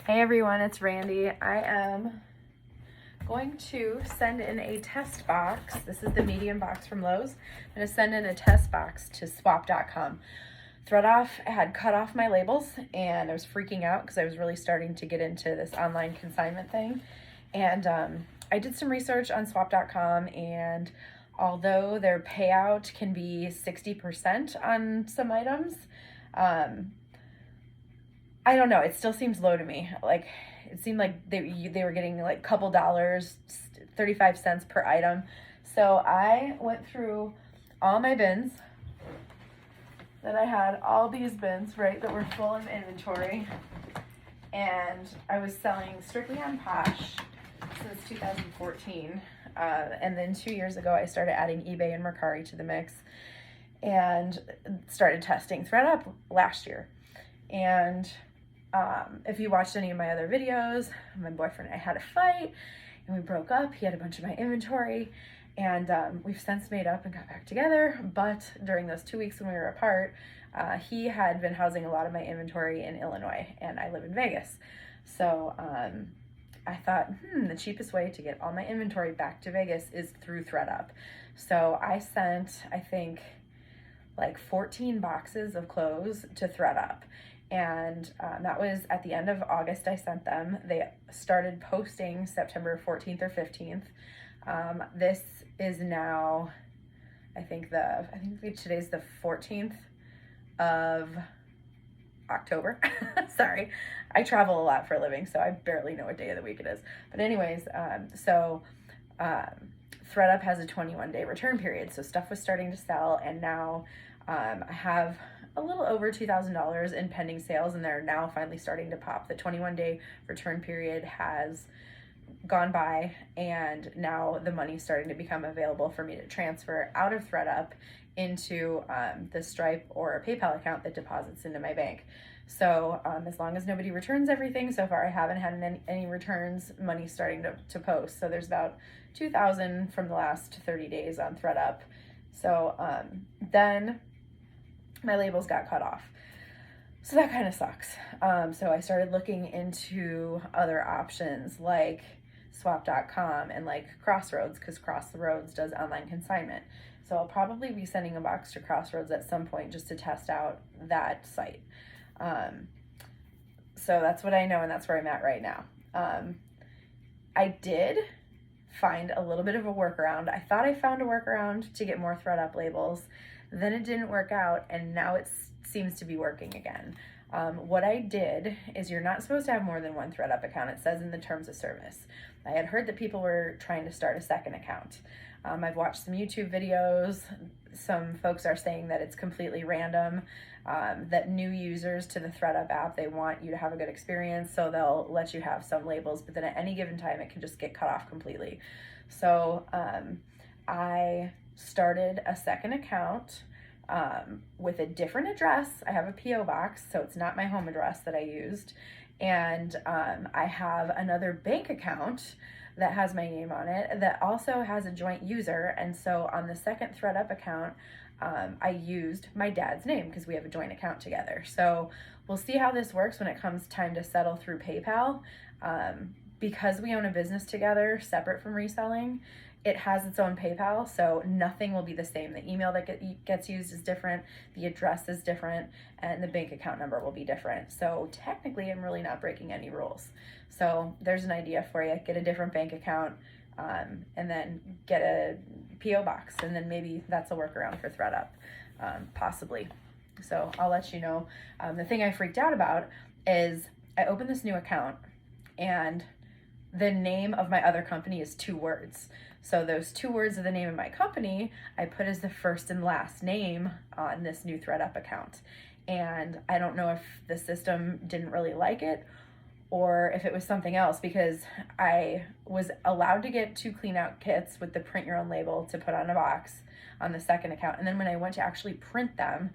Hey everyone, it's Randy. I am going to send in a test box. This is the medium box from Lowe's. I'm going to send in a test box to swap.com. ThredUp had cut off my labels and I was freaking out because I was really starting to get into this online consignment thing. And I did some research on swap.com, and although their payout can be 60% on some items, I don't know, it still seems low to me. Like, it seemed like they were getting like a couple dollars, 35 cents per item. So I went through all my bins that I had, all these bins, right, that were full of inventory. And I was selling strictly on Posh since 2014. And then 2 years ago, I started adding eBay and Mercari to the mix and started testing ThredUp last year. And if you watched any of my other videos, my boyfriend and I had a fight and we broke up. He had a bunch of my inventory, and we've since made up and got back together. But during those 2 weeks when we were apart, he had been housing a lot of my inventory in Illinois and I live in Vegas. So I thought, the cheapest way to get all my inventory back to Vegas is through ThredUp. So I sent, I think, like 14 boxes of clothes to ThredUp. And that was at the end of August I sent them. They started posting September 14th or 15th. This is now, I think today's the 14th of October. Sorry, I travel a lot for a living, so I barely know what day of the week it is. But anyways, ThredUp has a 21-day return period, so stuff was starting to sell, and now I have a little over $2,000 in pending sales, and they're now finally starting to pop. The 21-day return period has gone by, and now the money's starting to become available for me to transfer out of ThredUp into the Stripe or a PayPal account that deposits into my bank. So as long as nobody returns everything, so far I haven't had any returns, money's starting to post. So there's about $2,000 from the last 30 days on ThredUp. So then my labels got cut off. So that kind of sucks. So I started looking into other options like swap.com and like Crossroads, because Crossroads does online consignment. So I'll probably be sending a box to Crossroads at some point just to test out that site. So that's what I know, and that's where I'm at right now. I did find a little bit of a workaround. I thought I found a workaround to get more ThredUp labels. Then it didn't work out, and now it seems to be working again. What I did is, you're not supposed to have more than one ThredUp account. It says in the terms of service. I had heard that people were trying to start a second account. I've watched some YouTube videos. Some folks are saying that it's completely random, that new users to the ThredUp app, they want you to have a good experience, so they'll let you have some labels, but then at any given time it can just get cut off completely. So I started a second account with a different address. I have a P.O. box, so it's not my home address that I used. And I have another bank account that has my name on it that also has a joint user. And so on the second ThredUp account, I used my dad's name because we have a joint account together. So we'll see how this works when it comes time to settle through PayPal. Because we own a business together, separate from reselling, it has its own PayPal, so nothing will be the same. The email that gets used is different, the address is different, and the bank account number will be different. So technically, I'm really not breaking any rules. So there's an idea for you. Get a different bank account, and then get a P.O. box, and then maybe that's a workaround for ThredUp, possibly. So I'll let you know. The thing I freaked out about is I opened this new account, and the name of my other company is 2 words. So those 2 words of the name of my company, I put as the first and last name on this new ThredUp account. And I don't know if the system didn't really like it or if it was something else, because I was allowed to get 2 clean out kits with the print your own label to put on a box on the second account. And then when I went to actually print them,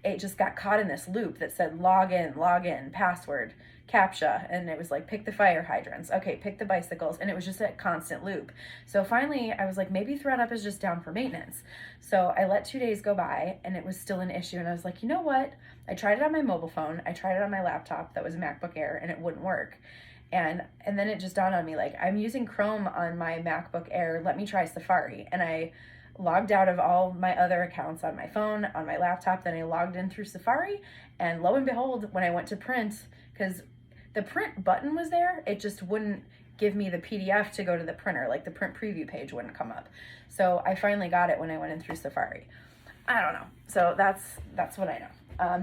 it just got caught in this loop that said log in, password, CAPTCHA, and it was like pick the fire hydrants, okay, pick the bicycles, and it was just a constant loop. So finally I was like, maybe ThredUp is just down for maintenance. So I let 2 days go by and it was still an issue, and I was like, you know what, I tried it on my mobile phone, I tried it on my laptop that was a MacBook Air, and it wouldn't work. And then it just dawned on me, like, I'm using Chrome on my MacBook Air, let me try Safari. And I logged out of all my other accounts on my phone, on my laptop, then I logged in through Safari, and lo and behold, when I went to print, because the print button was there, it just wouldn't give me the PDF to go to the printer, like the print preview page wouldn't come up. So I finally got it when I went in through Safari. I don't know. So that's what I know.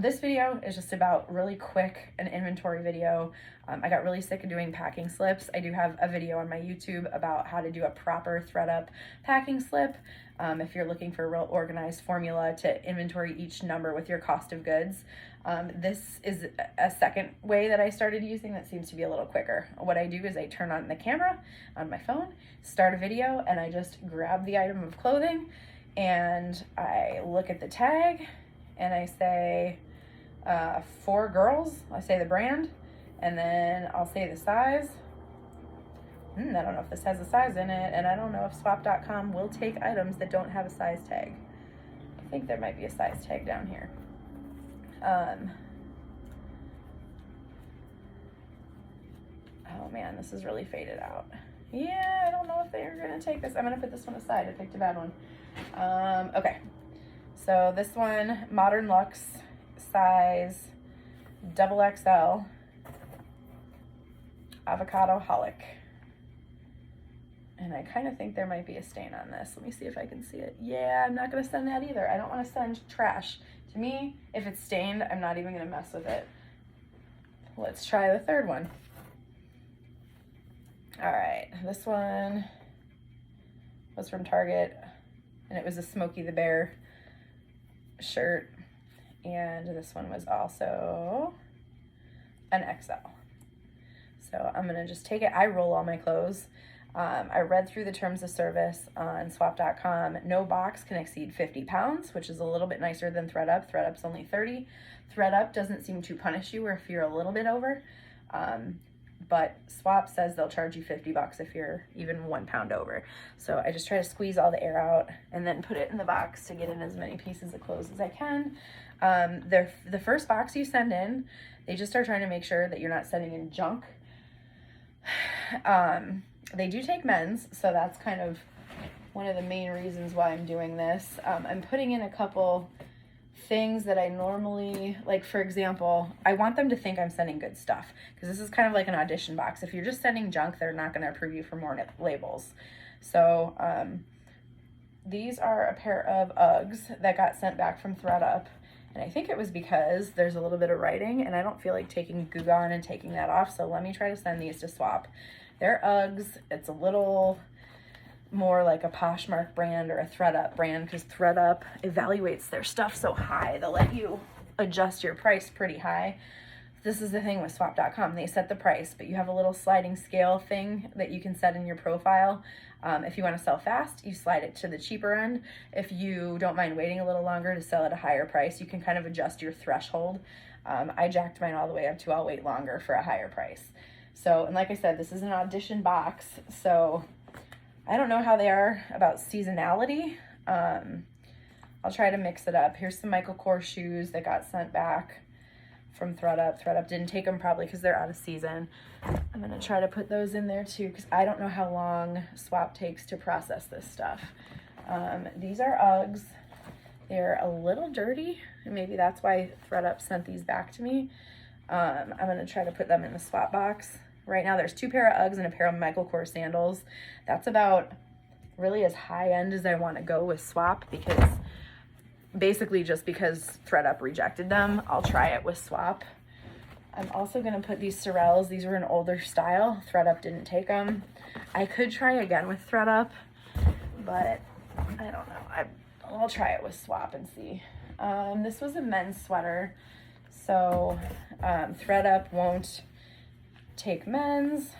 This video is just about really quick an inventory video. I got really sick of doing packing slips. I do have a video on my YouTube about how to do a proper ThredUp packing slip. If you're looking for a real organized formula to inventory each number with your cost of goods. This is a second way that I started using that seems to be a little quicker. What I do is I turn on the camera on my phone, start a video, and I just grab the item of clothing and I look at the tag and I say for girls, I say the brand, and then I'll say the size. I don't know if this has a size in it, and I don't know if swap.com will take items that don't have a size tag. I think there might be a size tag down here. Oh man, this is really faded out. Yeah, I don't know if they're gonna take this. I'm gonna put this one aside. I picked a bad one. Okay, so this one, Modern Luxe, size XXL, Avocado Holic. And I kind of think there might be a stain on this. Let me see if I can see it. Yeah, I'm not going to send that either. I don't want to send trash. To me, if it's stained, I'm not even going to mess with it. Let's try the third one. All right, this one was from Target, and it was a Smokey the Bear shirt. And this one was also an XL. So I'm going to just take it. I roll all my clothes. I read through the terms of service on swap.com. No box can exceed 50 pounds, which is a little bit nicer than ThredUp. ThredUp's only 30. ThredUp doesn't seem to punish you if you're a little bit over. But Swap says they'll charge you $50 if you're even 1 pound over. So I just try to squeeze all the air out and then put it in the box to get in as many pieces of clothes as I can. The first box you send in, they just are trying to make sure that you're not sending in junk. They do take men's, so that's kind of one of the main reasons why I'm doing this. I'm putting in a couple things that I normally, like for example, I want them to think I'm sending good stuff, because this is kind of like an audition box. If you're just sending junk, they're not going to approve you for more labels. So these are a pair of Uggs that got sent back from ThredUp, and I think it was because there's a little bit of writing and I don't feel like taking Goo Gone and taking that off, so let me try to send these to Swap. They're Uggs. It's a little more like a Poshmark brand or a ThredUp brand, because ThredUp evaluates their stuff so high. They'll let you adjust your price pretty high. This is the thing with swap.com. They set the price, but you have a little sliding scale thing that you can set in your profile. If you want to sell fast, you slide it to the cheaper end. If you don't mind waiting a little longer to sell at a higher price, you can kind of adjust your threshold. I jacked mine all the way up to I'll wait longer for a higher price. So, and like I said, this is an audition box, so I don't know how they are about seasonality. I'll try to mix it up. Here's some Michael Kors shoes that got sent back from ThredUp. ThredUp didn't take them probably because they're out of season. I'm going to try to put those in there too, because I don't know how long Swap takes to process this stuff. These are Uggs. They're a little dirty, and maybe that's why ThredUp sent these back to me. I'm going to try to put them in the Swap box. Right now there's 2 pair of Uggs and a pair of Michael Kors sandals. That's about really as high end as I want to go with Swap, because basically just because ThredUp rejected them, I'll try it with Swap. I'm also going to put these Sorels. These were an older style. ThredUp didn't take them. I could try again with ThredUp, but I don't know. I'll try it with Swap and see. This was a men's sweater, so ThredUp won't take men's.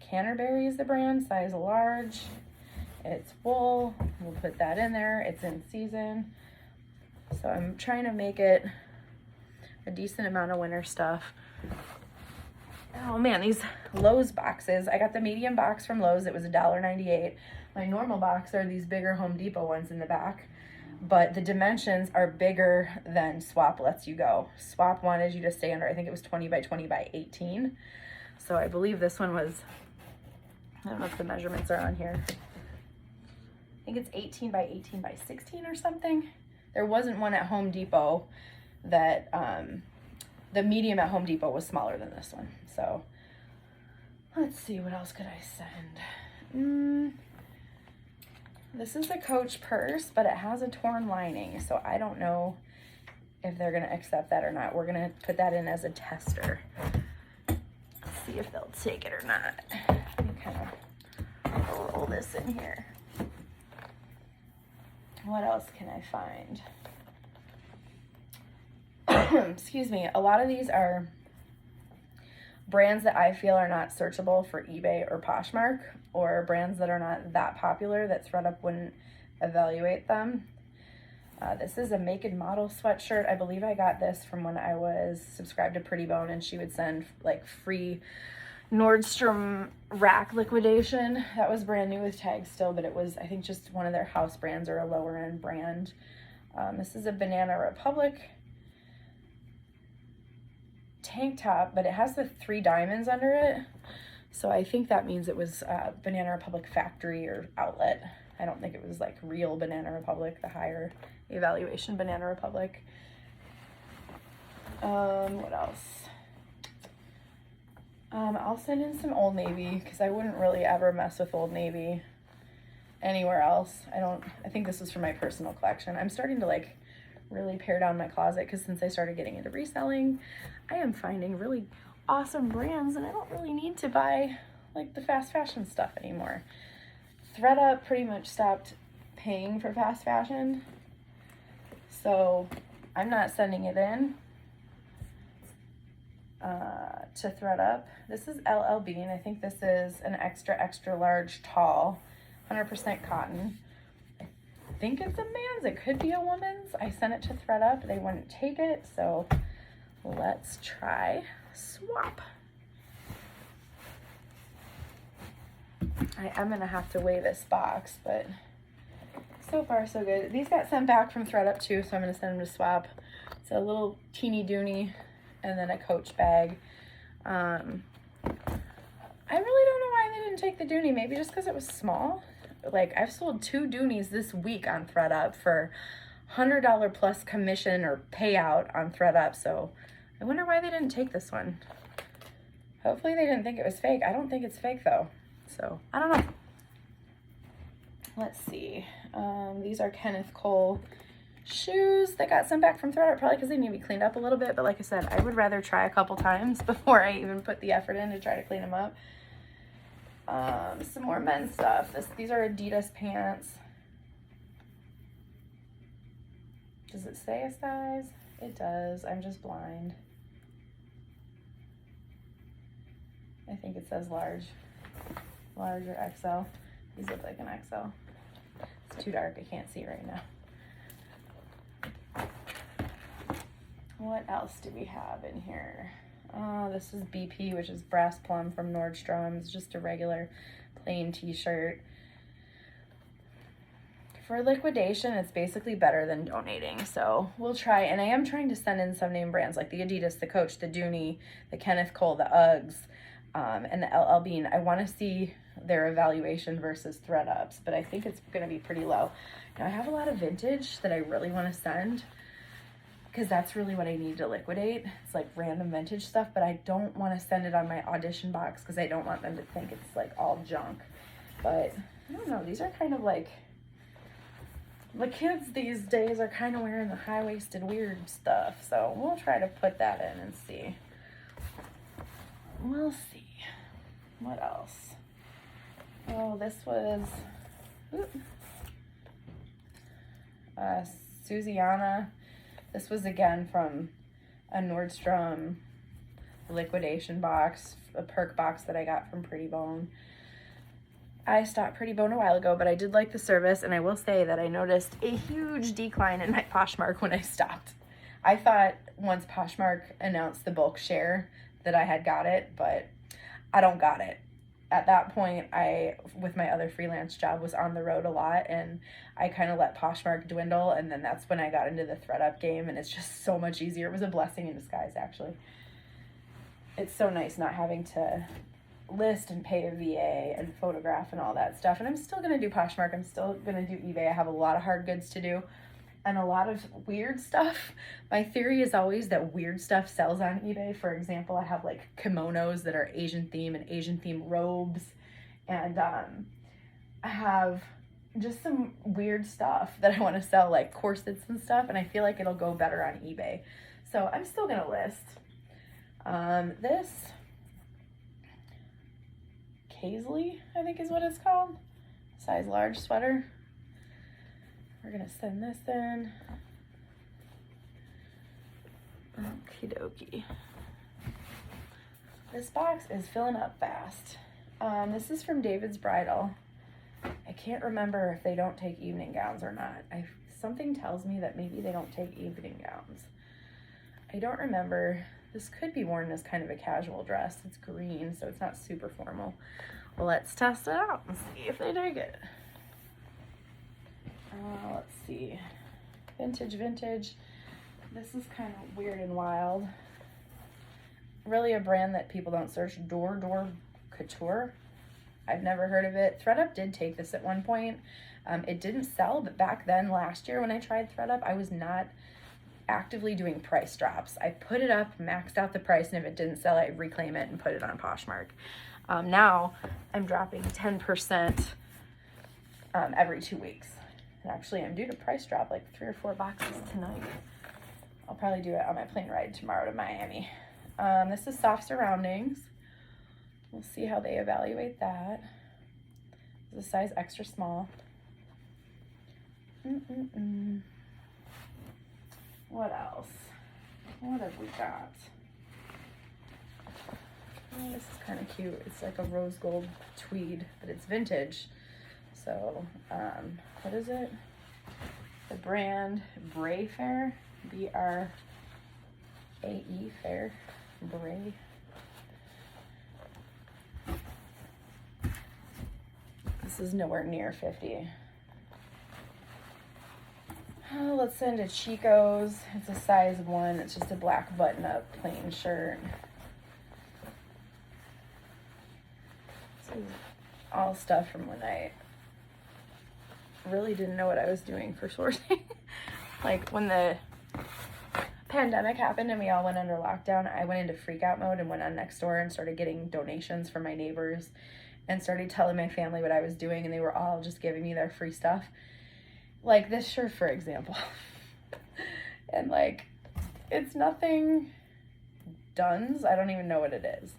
Canterbury is the brand, size large. It's wool. We'll put that in there. It's in season. So I'm trying to make it a decent amount of winter stuff. Oh man, these Lowe's boxes. I got the medium box from Lowe's. It was $1.98. My normal box are these bigger Home Depot ones in the back, but the dimensions are bigger than Swap lets you go. Swap wanted you to stay under, I think it was 20 by 20 by 18. So I believe this one was, I don't know if the measurements are on here. I think it's 18 by 18 by 16 or something. There wasn't one at Home Depot that, the medium at Home Depot was smaller than this one. So let's see, what else could I send? This is a Coach purse, but it has a torn lining, so I don't know if they're gonna accept that or not. We're gonna put that in as a tester. See if they'll take it or not. Let me kind of roll this in here. What else can I find? Excuse me. A lot of these are brands that I feel are not searchable for eBay or Poshmark, or brands that are not that popular that ThredUp wouldn't evaluate them. This is a Make and Model sweatshirt. I believe I got this from when I was subscribed to Pretty Bone, and she would send like free Nordstrom rack liquidation. That was brand new with tags still, but it was, I think, just one of their house brands or a lower end brand. This is a Banana Republic tank top, but it has the 3 diamonds under it. So I think that means it was Banana Republic factory or outlet. I don't think it was like real Banana Republic, the higher evaluation Banana Republic. What else? I'll send in some Old Navy because I wouldn't really ever mess with Old Navy anywhere else. I think this is for my personal collection. I'm starting to like really pare down my closet because since I started getting into reselling, I am finding really awesome brands and I don't really need to buy like the fast fashion stuff anymore. ThredUp pretty much stopped paying for fast fashion, so I'm not sending it in to ThredUp. This is LL Bean. I think this is an extra large tall, 100% cotton. I think it's a man's. It could be a woman's. I sent it to ThredUp. They wouldn't take it, so let's try Swap. I'm gonna have to weigh this box, but so far so good. These got sent back from ThredUp too, so I'm gonna send them to Swap. It's a little teeny doony and then a Coach bag. I really don't know why they didn't take the doony. Maybe just because it was small. Like, I've sold 2 doonies this week on ThredUp for $100 plus commission or payout on ThredUp, so I wonder why they didn't take this one. Hopefully they didn't think it was fake. I don't think it's fake though, so I don't know. Let's see. These are Kenneth Cole shoes that got sent back from ThredUp, probably because they need to be cleaned up a little bit, but like I said, I would rather try a couple times before I even put the effort in to try to clean them up. Some more men's stuff. These are Adidas pants. Does it say a size? It does. I'm just blind. I think it says large or XL. These look like an XL. It's too dark. I can't see right now. What else do we have in here? Oh, this is BP, which is Brass Plum from Nordstrom's. Just a regular plain t-shirt. For liquidation, it's basically better than donating. So we'll try, and I am trying to send in some name brands like the Adidas, the Coach, the Dooney, the Kenneth Cole, the Uggs, and the LL Bean. I want to see their evaluation versus ThredUp's, but I think it's going to be pretty low. Now, I have a lot of vintage that I really want to send because that's really what I need to liquidate. It's like random vintage stuff, but I don't want to send it on my audition box because I don't want them to think it's like all junk. But I don't know, these are kind of like, the kids these days are kind of wearing the high-waisted weird stuff, so we'll try to put that in and see. We'll see. What else? Oh, this was Susiana. This was again from a Nordstrom liquidation box, a perk box that I got from Pretty Bone. I stopped Pretty Bone a while ago, but I did like the service, and I will say that I noticed a huge decline in my Poshmark when I stopped. I thought once Poshmark announced the bulk share that I had got it, but I don't got it. At that point, I, with my other freelance job, was on the road a lot, and I kind of let Poshmark dwindle, and then that's when I got into the ThredUp game, and it's just so much easier. It was a blessing in disguise, actually. It's so nice not having to list and pay a VA and photograph and all that stuff. And I'm still going to do Poshmark. I'm still going to do eBay. I have a lot of hard goods to do and a lot of weird stuff. My theory is always that weird stuff sells on eBay. For example, I have like kimonos that are Asian theme and Asian theme robes. And I have just some weird stuff that I want to sell, like corsets and stuff. And I feel like it'll go better on eBay. So I'm still going to list. This Paisley, I think is what it's called. Size large sweater. We're gonna send this in. Okie dokie. This box is filling up fast. This is from David's Bridal. I can't remember if they don't take evening gowns or not. Something tells me that maybe they don't take evening gowns. I don't remember. This could be worn as kind of a casual dress. It's green, so it's not super formal. Well, let's test it out and see if they dig it. Let's see. Vintage. This is kind of weird and wild. Really a brand that people don't search. Door Couture. I've never heard of it. ThredUp did take this at one point. It didn't sell, but back then, last year when I tried ThredUp, I was not actively doing price drops. I put it up, maxed out the price, and if it didn't sell, I'd reclaim it and put it on Poshmark. Now I'm dropping 10% every 2 weeks. And actually, I'm due to price drop like 3 or 4 boxes tonight. I'll probably do it on my plane ride tomorrow to Miami. This is Soft Surroundings. We'll see how they evaluate that. It's a size extra small. What else? What have we got? Oh, this is kind of cute. It's like a rose gold tweed, but it's vintage. So, what is it? The brand Bray Fair, B-R-A-E Fair, Bray. This is nowhere near 50. Oh, let's send to Chico's. It's a size 1. It's just a black button-up plain shirt. This is all stuff from when I really didn't know what I was doing for sourcing. Like when the pandemic happened and we all went under lockdown, I went into freak out mode and went on Nextdoor and started getting donations from my neighbors and started telling my family what I was doing, and they were all just giving me their free stuff. Like this shirt, for example. And like, it's nothing Dunn's. I don't even know what it is.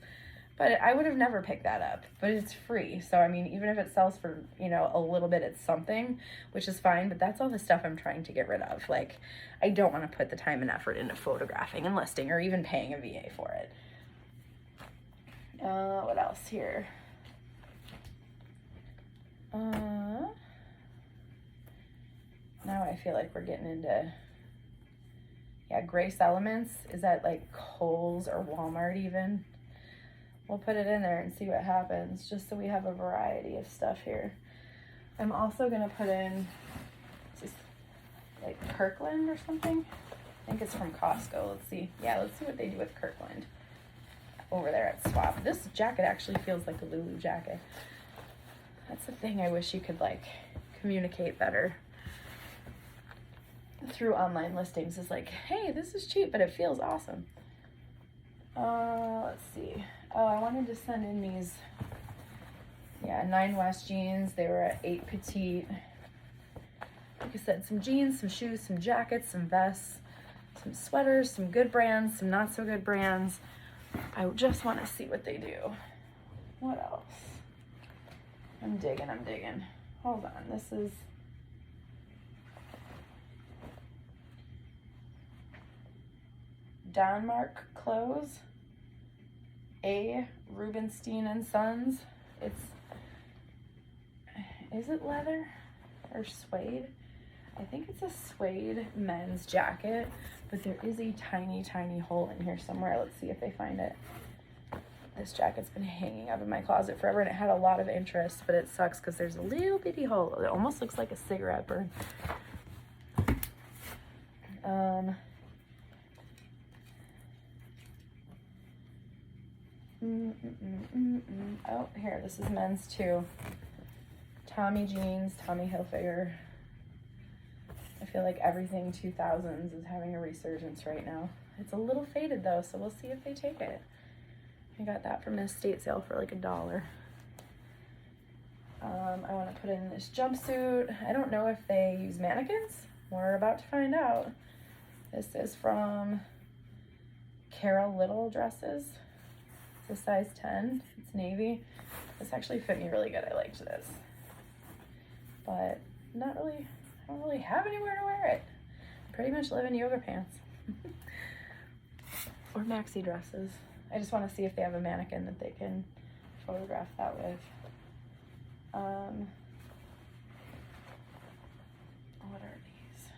But I would have never picked that up. But it's free. So, I mean, even if it sells for, you know, a little bit, it's something, which is fine. But that's all the stuff I'm trying to get rid of. Like, I don't want to put the time and effort into photographing and listing or even paying a VA for it. What else here? Now I feel like we're getting into, yeah, Grace Elements. Is that like Kohl's or Walmart even? We'll put it in there and see what happens, just so we have a variety of stuff here. I'm also going to put in, just like Kirkland or something. I think it's from Costco. Let's see. Yeah, let's see what they do with Kirkland over there at Swap. This jacket actually feels like a Lulu jacket. That's the thing I wish you could like communicate better through online listings, is like, hey, this is cheap, but it feels awesome. Let's see. Oh, I wanted to send in these, 9 West jeans. They were at 8 petite. Like I said, some jeans, some shoes, some jackets, some vests, some sweaters, some good brands, some not so good brands. I just want to see what they do. What else? I'm digging. Hold on, this is Denmark Clothes, A. Rubenstein and Sons. It's is it leather or suede? I think it's a suede men's jacket, but there is a tiny, tiny hole in here somewhere. Let's see if they find it. This jacket's been hanging up in my closet forever, and it had a lot of interest, but it sucks because there's a little bitty hole. It almost looks like a cigarette burn. Oh, here, this is men's too. Tommy jeans, Tommy Hilfiger. I feel like everything 2000s is having a resurgence right now. It's a little faded though, so we'll see if they take it. I got that from an estate sale for like $1. I want to put in this jumpsuit. I don't know if they use mannequins. We're about to find out. This is from Carol Little Dresses. It's a size 10. It's navy. This actually fit me really good. I liked this. But not really, I don't really have anywhere to wear it. I pretty much live in yoga pants. Or maxi dresses. I just want to see if they have a mannequin that they can photograph that with. What are these?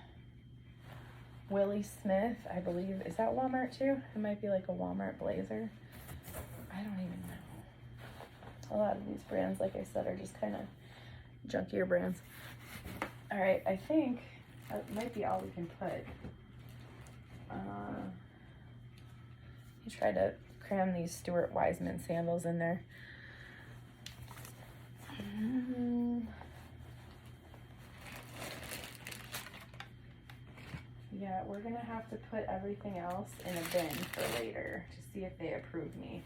Willie Smith, I believe. Is that Walmart too? It might be like a Walmart blazer. I don't even know. A lot of these brands, like I said, are just kind of junkier brands. All right, I think that might be all we can put. You tried to cram these Stuart Weitzman sandals in there. Yeah, we're gonna have to put everything else in a bin for later to see if they approve me.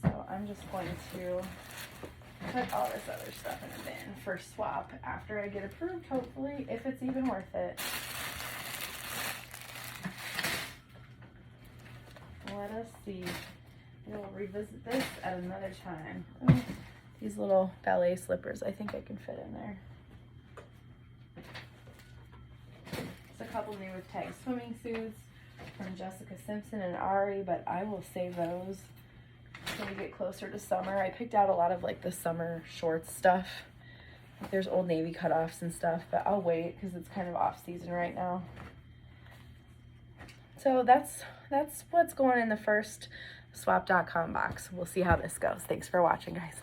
So I'm just going to put all this other stuff in a bin for swap after I get approved, hopefully, if it's even worth it. Let us see. We'll revisit this at another time. Oh, these little ballet slippers, I think I can fit in there. There's a couple new with tag swimming suits from Jessica Simpson and Ari, but I will save those when we get closer to summer. I picked out a lot of like the summer shorts stuff. There's Old Navy cutoffs and stuff, but I'll wait because it's kind of off season right now. So that's what's going in the first swap.com box. We'll see how this goes. Thanks for watching, guys.